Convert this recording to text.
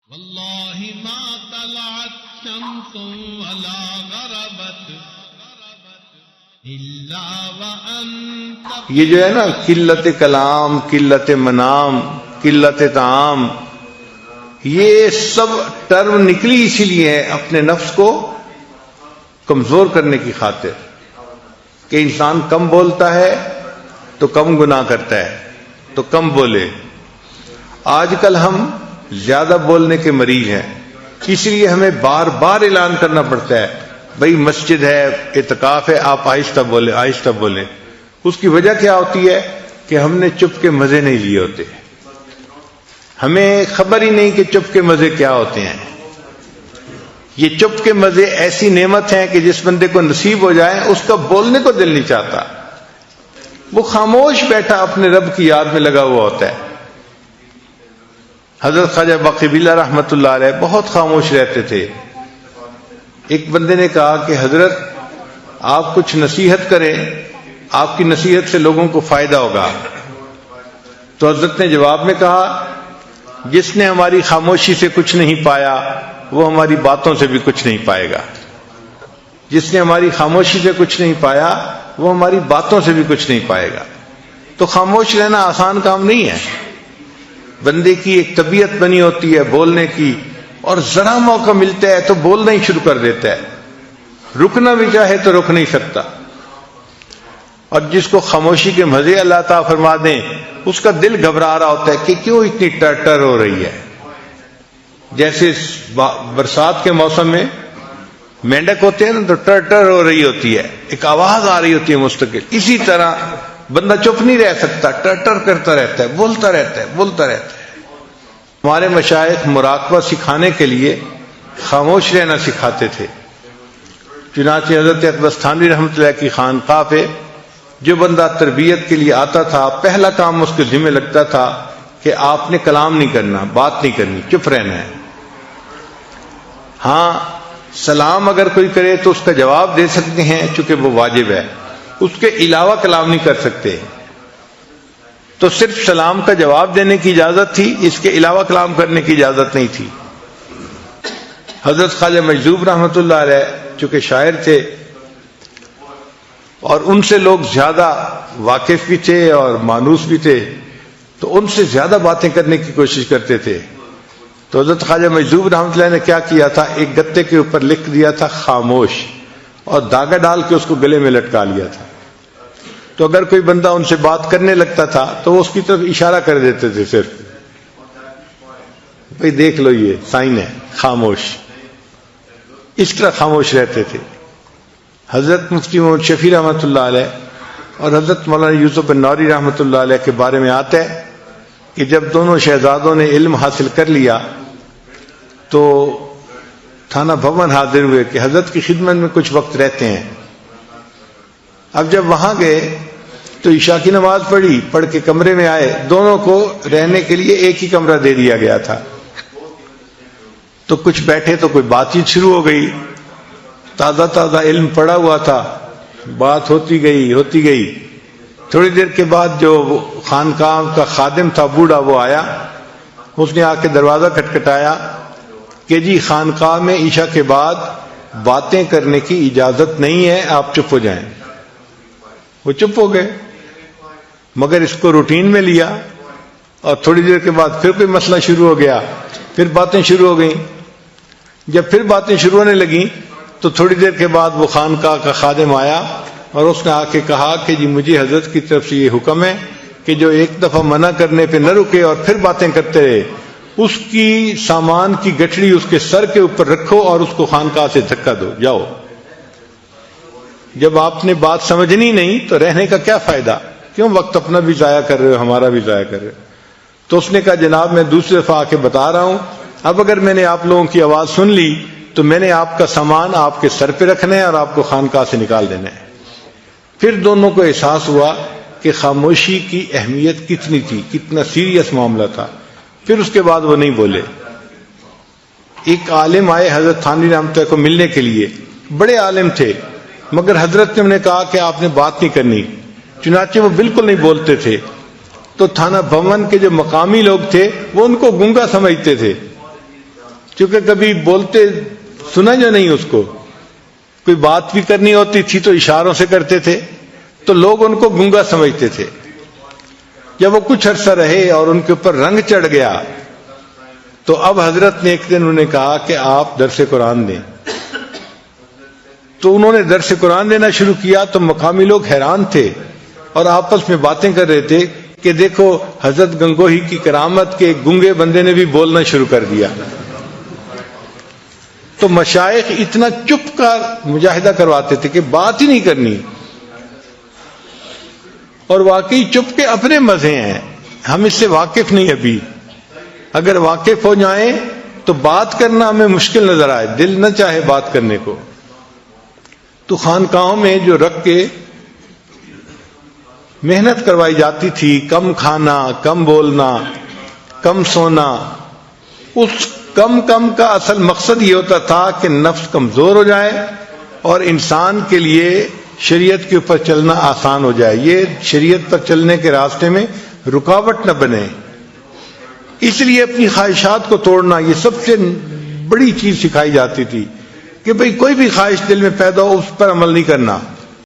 واللہ ما طلعت شمس ولا غربت الا وانت. یہ جو ہے نا قلت کلام، قلت منام، قلت طعام، یہ سب ٹرم نکلی اسی لیے ہے اپنے نفس کو کمزور کرنے کی خاطر کہ انسان کم بولتا ہے تو کم گناہ کرتا ہے، تو کم بولے. آج کل ہم زیادہ بولنے کے مریض ہیں، اس لیے ہمیں بار بار اعلان کرنا پڑتا ہے بھئی مسجد ہے، اعتکاف ہے، آپ آہستہ بولیں آہستہ بولیں. اس کی وجہ کیا ہوتی ہے کہ ہم نے چپ کے مزے نہیں لیے ہوتے، ہمیں خبر ہی نہیں کہ چپ کے مزے کیا ہوتے ہیں. یہ چپ کے مزے ایسی نعمت ہیں کہ جس بندے کو نصیب ہو جائے اس کا بولنے کو دل نہیں چاہتا، وہ خاموش بیٹھا اپنے رب کی یاد میں لگا ہوا ہوتا ہے. حضرت خواجہ باقی باللہ رحمۃ اللہ علیہ بہت خاموش رہتے تھے. ایک بندے نے کہا کہ حضرت آپ کچھ نصیحت کریں، آپ کی نصیحت سے لوگوں کو فائدہ ہوگا. تو حضرت نے جواب میں کہا جس نے ہماری خاموشی سے کچھ نہیں پایا وہ ہماری باتوں سے بھی کچھ نہیں پائے گا. جس نے ہماری خاموشی سے کچھ نہیں پایا وہ ہماری باتوں سے بھی کچھ نہیں پائے گا. تو خاموش رہنا آسان کام نہیں ہے. بندے کی ایک طبیعت بنی ہوتی ہے بولنے کی، اور ذرا موقع ملتا ہے تو بولنا ہی شروع کر دیتا ہے، رکنا بھی چاہے تو رک نہیں سکتا. اور جس کو خاموشی کے مزے اللہ تعالیٰ فرما دیں اس کا دل گھبرا رہا ہوتا ہے کہ کیوں اتنی ٹر ہو رہی ہے. جیسے برسات کے موسم میں مینڈک ہوتے ہیں نا تو ٹر ہو رہی ہوتی ہے، ایک آواز آ رہی ہوتی ہے مستقل. اسی طرح بندہ چپ نہیں رہ سکتا، ٹر کرتا رہتا ہے، بولتا رہتا ہے بولتا رہتا ہے. ہمارے مشائخ مراقبہ سکھانے کے لیے خاموش رہنا سکھاتے تھے. چنانچہ حضرت اقبستانوی رحمۃ اللہ کی خانقاہ پہ جو بندہ تربیت کے لیے آتا تھا پہلا کام اس کے ذمہ لگتا تھا کہ آپ نے کلام نہیں کرنا، بات نہیں کرنی، چپ رہنا ہے. ہاں سلام اگر کوئی کرے تو اس کا جواب دے سکتے ہیں چونکہ وہ واجب ہے، اس کے علاوہ کلام نہیں کر سکتے. تو صرف سلام کا جواب دینے کی اجازت تھی، اس کے علاوہ کلام کرنے کی اجازت نہیں تھی. حضرت خواجہ مجذوب رحمۃ اللہ علیہ چونکہ شاعر تھے اور ان سے لوگ زیادہ واقف بھی تھے اور مانوس بھی تھے، تو ان سے زیادہ باتیں کرنے کی کوشش کرتے تھے. تو حضرت خواجہ مجذوب رحمۃ اللہ نے کیا کیا تھا، ایک گتے کے اوپر لکھ دیا تھا خاموش، اور داغا ڈال کے اس کو گلے میں لٹکا لیا تھا. تو اگر کوئی بندہ ان سے بات کرنے لگتا تھا تو وہ اس کی طرف اشارہ کر دیتے تھے، صرف بھئی دیکھ لو یہ سائن ہے خاموش. اس طرح خاموش رہتے تھے. حضرت مفتی محمد شفیع رحمۃ اللہ علیہ اور حضرت مولانا یوسف النوری رحمۃ اللہ علیہ کے بارے میں آتا ہے کہ جب دونوں شہزادوں نے علم حاصل کر لیا تو تھانہ بھون حاضر ہوئے کہ حضرت کی خدمت میں کچھ وقت رہتے ہیں. اب جب وہاں گئے تو عشاء کی نماز پڑھ کے کمرے میں آئے. دونوں کو رہنے کے لیے ایک ہی کمرہ دے دیا گیا تھا. تو کچھ بیٹھے تو کوئی بات چیت شروع ہو گئی. تازہ علم پڑا ہوا تھا، بات ہوتی گئی. تھوڑی دیر کے بعد جو خانقاہ کا خادم تھا بوڑھا وہ آیا. اس نے آ کے دروازہ کھٹکھٹایا کہ جی خانقاہ میں عشاء کے بعد باتیں کرنے کی اجازت نہیں ہے، آپ چپ ہو جائیں. وہ چپ ہو گئے، مگر اس کو روٹین میں لیا. اور تھوڑی دیر کے بعد پھر کوئی مسئلہ شروع ہو گیا، پھر باتیں شروع ہو گئیں. جب پھر باتیں شروع ہونے لگیں تو تھوڑی دیر کے بعد وہ خانقاہ کا خادم آیا اور اس نے آ کے کہا کہ جی مجھے حضرت کی طرف سے یہ حکم ہے کہ جو ایک دفعہ منع کرنے پہ نہ رکے اور پھر باتیں کرتے رہے، اس کی سامان کی گٹھڑی اس کے سر کے اوپر رکھو اور اس کو خانقاہ سے دھکا دو، جاؤ. جب آپ نے بات سمجھنی نہیں تو رہنے کا کیا فائدہ، کیوں وقت اپنا بھی ضائع کر رہے ہو، ہمارا بھی ضائع کر رہے ہو. تو اس نے کہا جناب میں دوسری دفعہ آ کے بتا رہا ہوں، اب اگر میں نے آپ لوگوں کی آواز سن لی تو میں نے آپ کا سامان آپ کے سر پہ رکھنا ہے اور آپ کو خانقاہ سے نکال دینا ہے. پھر دونوں کو احساس ہوا کہ خاموشی کی اہمیت کتنی تھی، کتنا سیریس معاملہ تھا. پھر اس کے بعد وہ نہیں بولے. ایک عالم آئے حضرت تھانوی رحمۃ اللہ کو ملنے کے لیے، بڑے عالم تھے، مگر حضرت نے انہیں کہا کہ آپ نے بات نہیں کرنی. چنانچہ وہ بالکل نہیں بولتے تھے. تو تھانہ بھون کے جو مقامی لوگ تھے وہ ان کو گونگا سمجھتے تھے. چونکہ کبھی بولتے سنا جو نہیں اس کو، کوئی بات بھی کرنی ہوتی تھی تو اشاروں سے کرتے تھے، تو لوگ ان کو گونگا سمجھتے تھے۔ جب وہ کچھ عرصہ رہے اور ان کے اوپر رنگ چڑھ گیا تو اب حضرت نے ایک دن انہیں کہا کہ آپ درس قرآن دیں۔ تو انہوں نے درس قرآن دینا شروع کیا تو مقامی لوگ حیران تھے اور آپس میں باتیں کر رہے تھے کہ دیکھو حضرت گنگوہی کی کرامت کے گنگے بندے نے بھی بولنا شروع کر دیا۔ تو مشائخ اتنا چپ کا مجاہدہ کرواتے تھے کہ بات ہی نہیں کرنی، اور واقعی چپ کے اپنے مزے ہیں، ہم اس سے واقف نہیں ابھی۔ اگر واقف ہو جائیں تو بات کرنا ہمیں مشکل نظر آئے، دل نہ چاہے بات کرنے کو۔ تو خانقاہوں میں جو رکھ کے محنت کروائی جاتی تھی، کم کھانا، کم بولنا، کم سونا، اس کم کا اصل مقصد یہ ہوتا تھا کہ نفس کمزور ہو جائے اور انسان کے لیے شریعت کے اوپر چلنا آسان ہو جائے، یہ شریعت پر چلنے کے راستے میں رکاوٹ نہ بنے۔ اس لیے اپنی خواہشات کو توڑنا یہ سب سے بڑی چیز سکھائی جاتی تھی کہ بھئی کوئی بھی خواہش دل میں پیدا ہو اس پر عمل نہیں کرنا۔